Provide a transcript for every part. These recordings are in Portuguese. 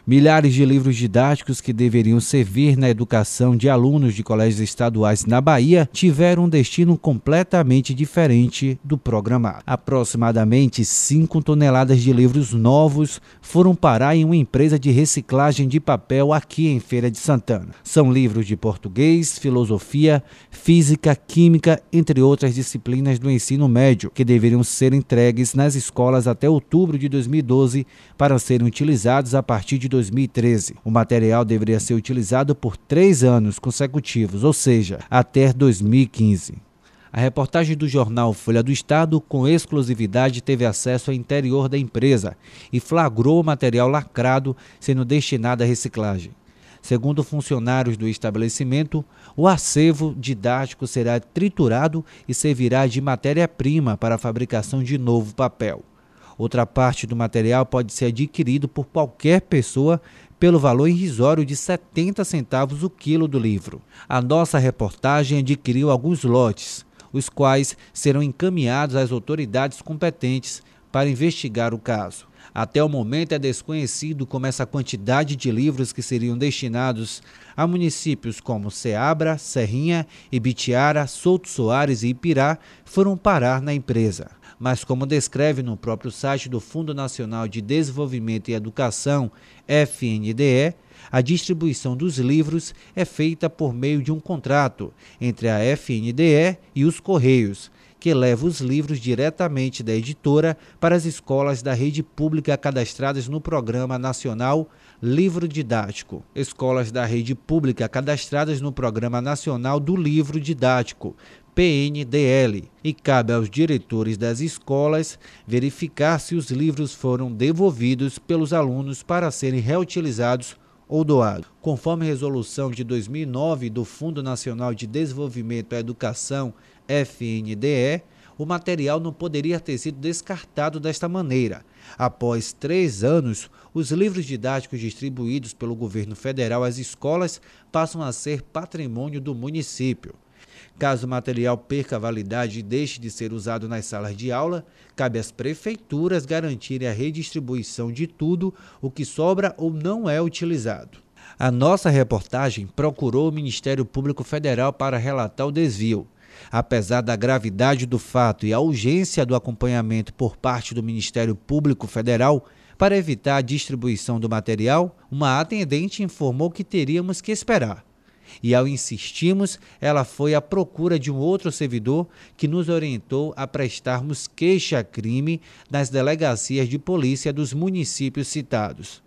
Milhares de livros didáticos que deveriam servir na educação de alunos de colégios estaduais na Bahia tiveram um destino completamente diferente do programado. Aproximadamente 5 toneladas de livros novos foram parar em uma empresa de reciclagem de papel aqui em Feira de Santana. São livros de português, filosofia, física, química, entre outras disciplinas do ensino médio, que deveriam ser entregues nas escolas até outubro de 2012 para serem utilizados a partir de 2013. O material deveria ser utilizado por 3 anos consecutivos, ou seja, até 2015. A reportagem do jornal Folha do Estado, com exclusividade, teve acesso ao interior da empresa e flagrou o material lacrado sendo destinado à reciclagem. Segundo funcionários do estabelecimento, o acervo didático será triturado e servirá de matéria-prima para a fabricação de novo papel. Outra parte do material pode ser adquirido por qualquer pessoa pelo valor irrisório de 70 centavos o quilo do livro. A nossa reportagem adquiriu alguns lotes, os quais serão encaminhados às autoridades competentes para investigar o caso. Até o momento é desconhecido como essa quantidade de livros que seriam destinados a municípios como Ceabra, Serrinha, Ibitiara, Souto Soares e Ipirá foram parar na empresa. Mas como descreve no próprio site do Fundo Nacional de Desenvolvimento e Educação, FNDE, a distribuição dos livros é feita por meio de um contrato entre a FNDE e os Correios, que leva os livros diretamente da editora para as escolas da rede pública cadastradas no Programa Nacional Livro Didático. Escolas da rede pública cadastradas no Programa Nacional do Livro Didático, PNDL, e cabe aos diretores das escolas verificar se os livros foram devolvidos pelos alunos para serem reutilizados ou doados. Conforme resolução de 2009 do Fundo Nacional de Desenvolvimento à Educação, FNDE, o material não poderia ter sido descartado desta maneira. Após 3 anos, os livros didáticos distribuídos pelo governo federal às escolas passam a ser patrimônio do município. Caso o material perca a validade e deixe de ser usado nas salas de aula, cabe às prefeituras garantirem a redistribuição de tudo o que sobra ou não é utilizado. A nossa reportagem procurou o Ministério Público Federal para relatar o desvio. Apesar da gravidade do fato e a urgência do acompanhamento por parte do Ministério Público Federal, para evitar a distribuição do material, uma atendente informou que teríamos que esperar. E ao insistirmos, ela foi à procura de um outro servidor que nos orientou a prestarmos queixa-crime nas delegacias de polícia dos municípios citados.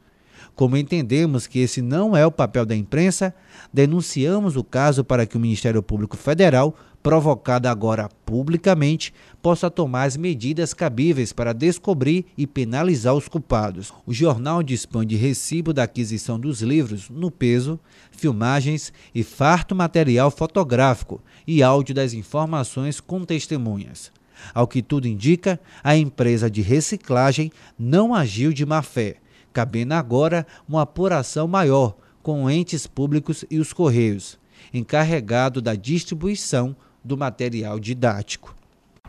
Como entendemos que esse não é o papel da imprensa, denunciamos o caso para que o Ministério Público Federal, provocado agora publicamente, possa tomar as medidas cabíveis para descobrir e penalizar os culpados. O jornal dispõe de recibo da aquisição dos livros no peso, filmagens e farto material fotográfico e áudio das informações com testemunhas. Ao que tudo indica, a empresa de reciclagem não agiu de má fé, cabendo agora uma apuração maior com entes públicos e os Correios, encarregado da distribuição do material didático.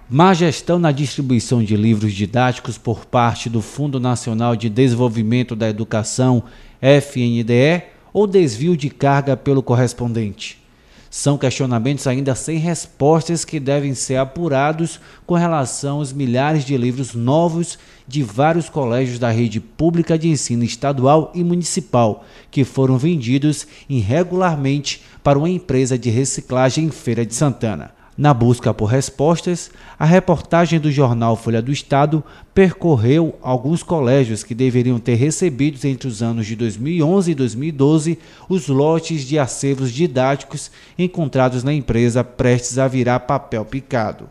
Má gestão na distribuição de livros didáticos por parte do Fundo Nacional de Desenvolvimento da Educação, FNDE, ou desvio de carga pelo correspondente? São questionamentos ainda sem respostas que devem ser apurados com relação aos milhares de livros novos de vários colégios da rede pública de ensino estadual e municipal que foram vendidos irregularmente para uma empresa de reciclagem em Feira de Santana. Na busca por respostas, a reportagem do jornal Folha do Estado percorreu alguns colégios que deveriam ter recebido entre os anos de 2011 e 2012 os lotes de acervos didáticos encontrados na empresa prestes a virar papel picado.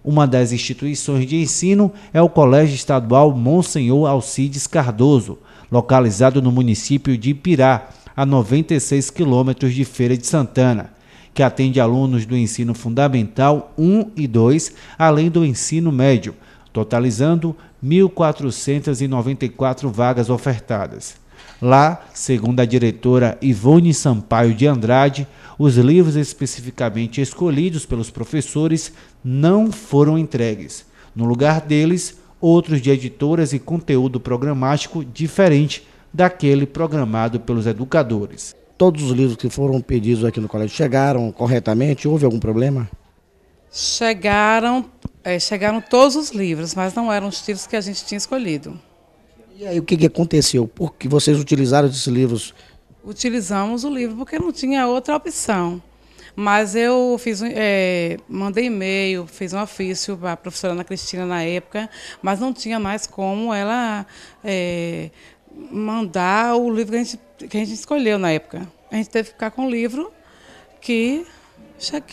Uma das instituições de ensino é o Colégio Estadual Monsenhor Alcides Cardoso, localizado no município de Ipirá, a 96 quilômetros de Feira de Santana, que atende alunos do ensino fundamental 1 e 2, além do ensino médio, totalizando 1.494 vagas ofertadas. Lá, segundo a diretora Ivone Sampaio de Andrade, os livros especificamente escolhidos pelos professores não foram entregues. No lugar deles, outros de editoras e conteúdo programático diferente daquele programado pelos educadores. Todos os livros que foram pedidos aqui no colégio chegaram corretamente? Houve algum problema? Chegaram todos os livros, mas não eram os títulos que a gente tinha escolhido. E aí o que aconteceu? Por que vocês utilizaram esses livros? Utilizamos o livro porque não tinha outra opção. Mas eu mandei e-mail, fiz um ofício para a professora Ana Cristina na época, mas não tinha mais como ela mandar o livro que a gente escolheu na época. A gente teve que ficar com o livro que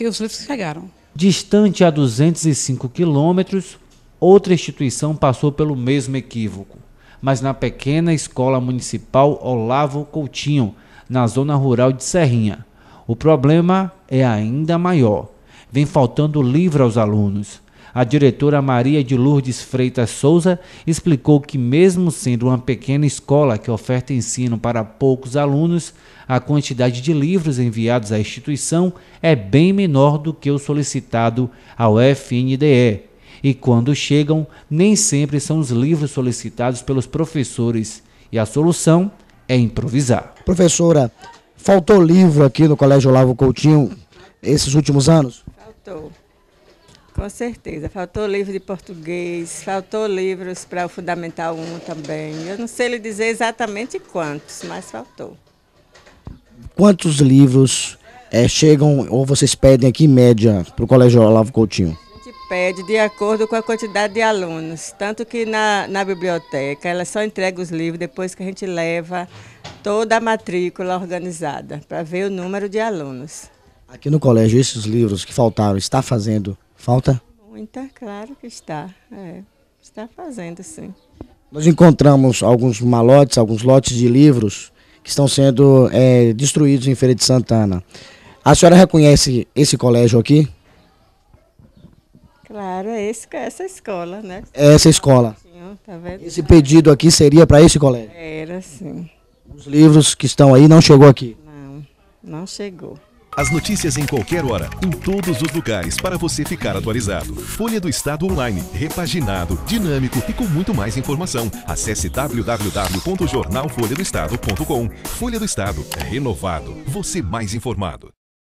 os livros chegaram. Distante a 205 quilômetros, outra instituição passou pelo mesmo equívoco, mas na pequena escola municipal Olavo Coutinho, na zona rural de Serrinha. O problema é ainda maior. Vem faltando livro aos alunos. A diretora Maria de Lourdes Freitas Souza explicou que, mesmo sendo uma pequena escola que oferta ensino para poucos alunos, a quantidade de livros enviados à instituição é bem menor do que o solicitado ao FNDE. E quando chegam, nem sempre são os livros solicitados pelos professores. E a solução é improvisar. Professora, faltou livro aqui no Colégio Olavo Coutinho esses últimos anos? Faltou, com certeza. Faltou livro de português, faltou livros para o Fundamental 1 também. Eu não sei lhe dizer exatamente quantos, mas faltou. Quantos livros chegam ou vocês pedem aqui em média para o Colégio Olavo Coutinho? A gente pede de acordo com a quantidade de alunos, tanto que na biblioteca ela só entrega os livros depois que a gente leva toda a matrícula organizada para ver o número de alunos. Aqui no colégio, esses livros que faltaram, está fazendo falta? Muita, claro que está. Está fazendo, sim. Nós encontramos alguns malotes, alguns lotes de livros que estão sendo destruídos em Feira de Santana. A senhora reconhece esse colégio aqui? Claro, é essa escola, né? É essa escola. Tá vendo? Esse pedido aqui seria para esse colégio? Era, sim. Os livros que estão aí não chegou aqui? Não chegou. As notícias em qualquer hora, em todos os lugares, para você ficar atualizado. Folha do Estado Online, repaginado, dinâmico e com muito mais informação. Acesse www.jornalfolhadoestado.com. Folha do Estado, renovado, você mais informado.